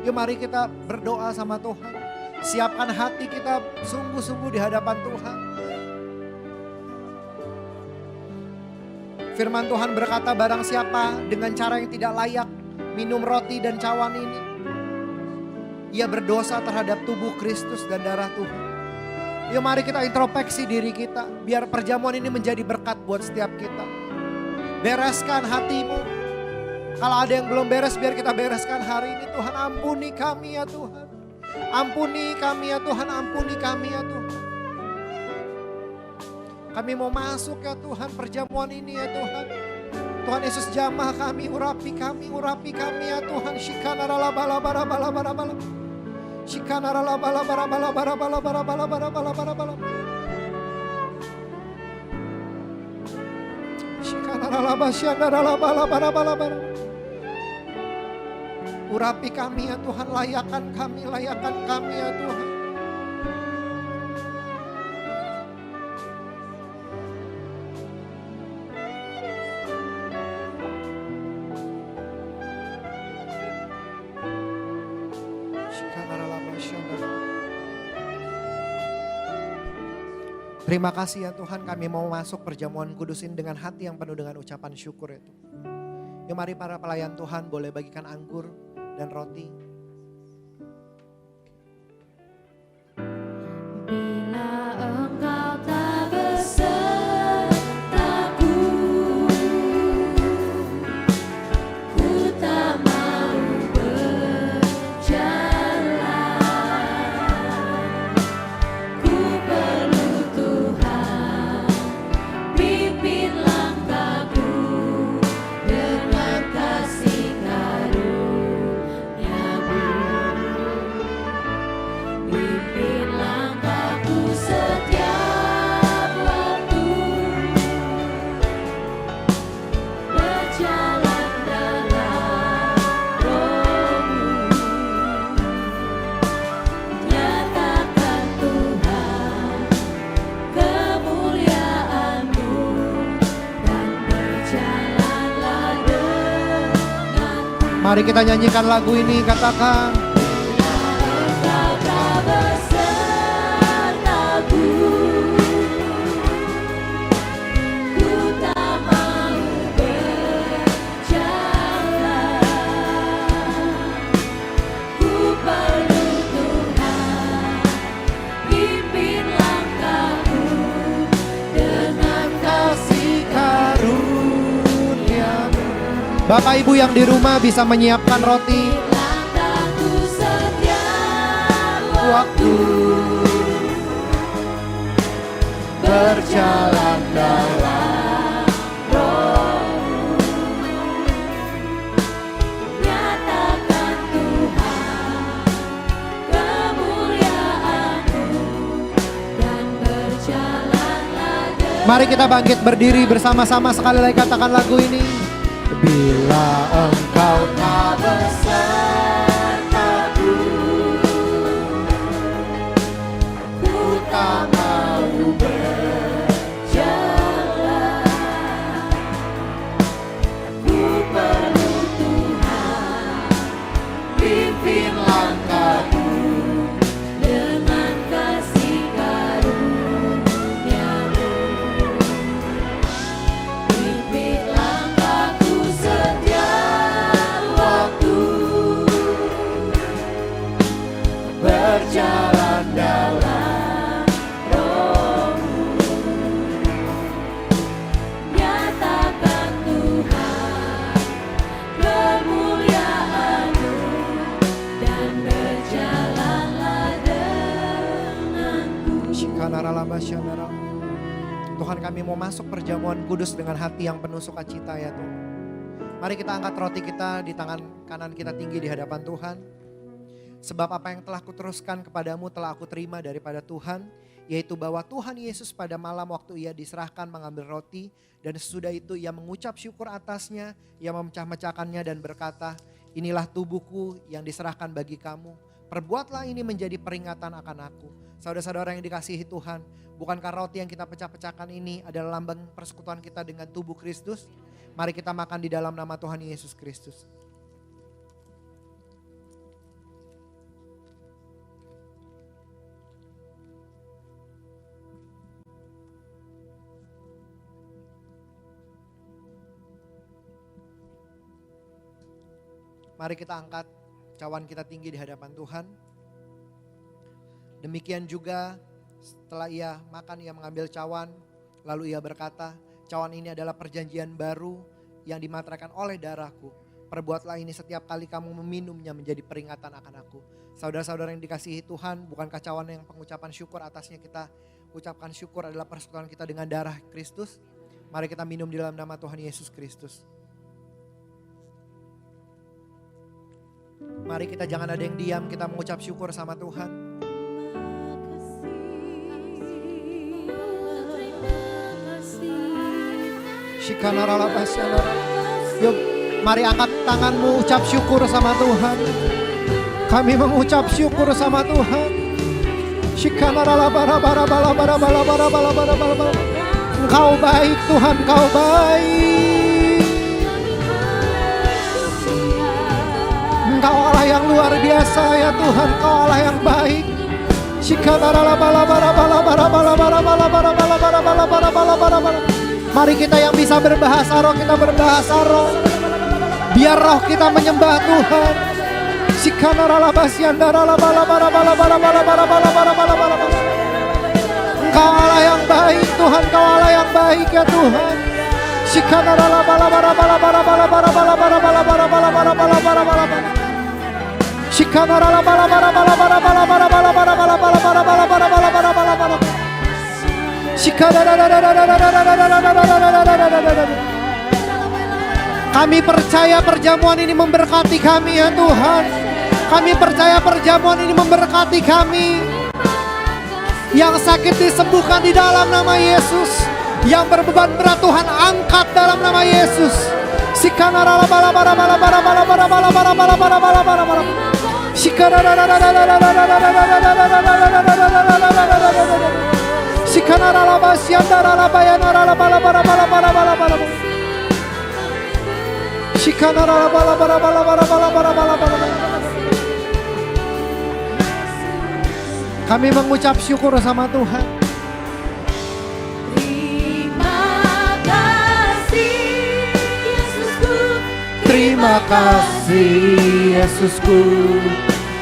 Yuk mari kita berdoa sama Tuhan. Siapkan hati kita sungguh-sungguh di hadapan Tuhan. Firman Tuhan berkata barang siapa dengan cara yang tidak layak minum roti dan cawan ini, ia berdosa terhadap tubuh Kristus dan darah Tuhan. Yuk mari kita introspeksi diri kita. Biar perjamuan ini menjadi berkat buat setiap kita. Bereskan hatimu. Kalau ada yang belum beres biar kita bereskan hari ini. Tuhan ampuni kami ya Tuhan. Ampuni kami ya Tuhan. Ampuni kami ya Tuhan. Kami mau masuk ya Tuhan perjamuan ini ya Tuhan. Tuhan Yesus jamah kami, urapi kami ya Tuhan. Shikanarala bala bara bala bara bala. Shikanarala bala bara bala bara bala bara bala bara bala bara bala. Shikanarala basyandarala bala bara bala bara. Urapi kami ya Tuhan, layakan kami ya Tuhan. Terima kasih ya Tuhan, kami mau masuk perjamuan kudus ini dengan hati yang penuh dengan ucapan syukur ya Tuhan. Yuk mari para pelayan Tuhan boleh bagikan anggur dan roti. Bila Engkau tak besertaku, ku tak mau berjalan. Ku perlu Tuhan, pimpin langkahku dengan kasih karunia-Mu. Pimpin langkahku setiap waktu, berjalan dalam Roh-Mu. Nyatakan Tuhan kemuliaan-Mu, dan berjalanlah denganku. Mari kita nyanyikan lagu ini, katakan. Engkau tak besertaku, ku tak mau berjalan. Ku perlu Tuhan, pimpin langkahku dengan kasih Karunia-Mu. Bapak Ibu yang di rumah bisa menyiapkan roti. langkahku setiap Waktu berjalan dalam Roh-Mu. Nyatakan Tuhan kemuliaan-Mu, dan berjalanlah denganku. Mari kita bangkit berdiri bersama-sama, sekali lagi katakan lagu ini. Bila Engkau tak besertaku, Ku tak mau berjalan. Ku perlu Tuhan, pimpin langkahku dengan kasih karunia-Mu. Pimpin langkahku setiap waktu, berjalan dalam Roh-Mu. Nyatakan Tuhan kemuliaan-Mu, dan berjalanlah denganku. Tuhan, kami mau masuk perjamuan kudus dengan hati yang penuh sukacita ya Tuhan. Mari kita angkat roti kita di tangan kanan kita tinggi di hadapan Tuhan. Sebab apa yang telah kuteruskan kepadamu telah aku terima daripada Tuhan, yaitu bahwa Tuhan Yesus pada malam waktu ia diserahkan mengambil roti, dan sesudah itu ia mengucap syukur atasnya, ia memecah-mecahkannya dan berkata, inilah tubuhku yang diserahkan bagi kamu. Perbuatlah ini menjadi peringatan akan aku. Saudara-saudara yang dikasihi Tuhan, bukankah roti yang kita pecah-pecahkan ini adalah lambang persekutuan kita dengan tubuh Kristus? Mari kita makan di dalam nama Tuhan Yesus Kristus. Mari kita angkat cawan kita tinggi di hadapan Tuhan. Demikian juga setelah ia makan, ia mengambil cawan. Lalu ia berkata, cawan ini adalah perjanjian baru yang dimateraikan oleh darahku. Perbuatlah ini setiap kali kamu meminumnya menjadi peringatan akan aku. Saudara-saudara yang dikasihi Tuhan, bukankah cawan yang pengucapan syukur atasnya kita ucapkan syukur adalah persekutuan kita dengan darah Kristus? Mari kita minum di dalam nama Tuhan Yesus Kristus. Mari kita jangan ada yang diam, kita mengucap syukur sama Tuhan. Yuk, mari angkat tanganmu, ucap syukur sama Tuhan. Kami mengucap syukur sama Tuhan. Engkau baik Tuhan, Engkau baik. Engkau Allah yang luar biasa ya Tuhan, Engkau Allah yang baik. Mari kita yang bisa berbahasa roh, kita berbahasa roh. Biar roh kita menyembah Tuhan. Engkau Allah yang baik Tuhan, Engkau Allah yang baik ya Tuhan. Kami percaya perjamuan ini memberkati kami ya Tuhan. Kami percaya perjamuan ini memberkati kami. Yang sakit disembuhkan di dalam nama Yesus. Yang berbeban berat Tuhan angkat dalam nama Yesus. Kami mengucap syukur sama Tuhan. Terima kasih Yesusku,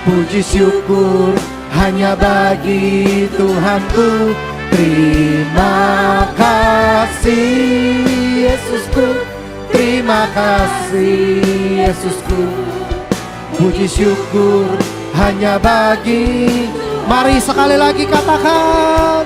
puji syukur hanya bagi Tuhanku. Terima kasih Yesusku, terima kasih Yesusku, puji syukur hanya bagi. Mari sekali lagi katakan.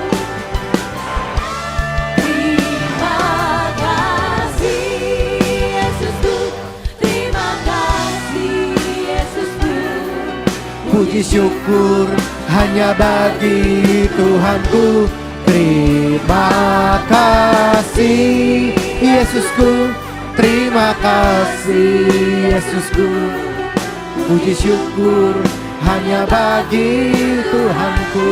Puji syukur hanya bagi Tuhanku. Terima kasih Yesusku, terima kasih Yesusku, puji syukur hanya bagi Tuhanku.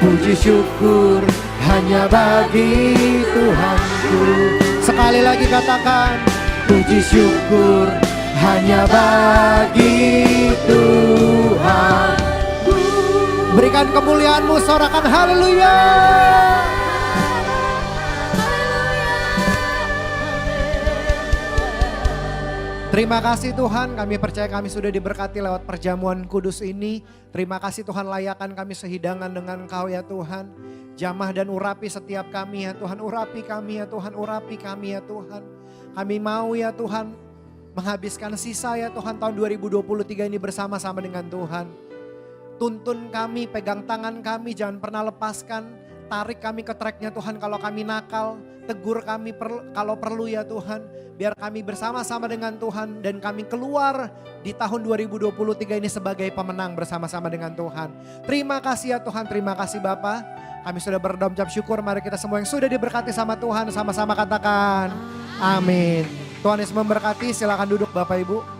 Puji syukur hanya bagi Tuhanku. Sekali lagi katakan, puji syukur hanya bagi Tuhan. Berikan kemuliaan-Mu, sorakan haleluya. Terima kasih Tuhan, kami percaya kami sudah diberkati lewat perjamuan kudus ini. Terima kasih Tuhan, layakan kami sehidangan dengan Engkau ya Tuhan. Jamah dan urapi setiap kami ya Tuhan, urapi kami ya Tuhan, urapi kami ya Tuhan. Kami mau ya Tuhan menghabiskan sisa ya Tuhan tahun 2023 ini bersama-sama dengan Tuhan. Tuntun kami, pegang tangan kami, jangan pernah lepaskan tarik kami ke tracknya Tuhan kalau kami nakal. Tegur kami kalau perlu ya Tuhan. Biar kami bersama-sama dengan Tuhan dan kami keluar di tahun 2023 ini sebagai pemenang bersama-sama dengan Tuhan. Terima kasih ya Tuhan, terima kasih Bapa. Kami sudah berdoa ucap syukur, mari kita semua yang sudah diberkati sama Tuhan sama-sama katakan amin. Tuhan Yesus memberkati, silakan duduk Bapak Ibu.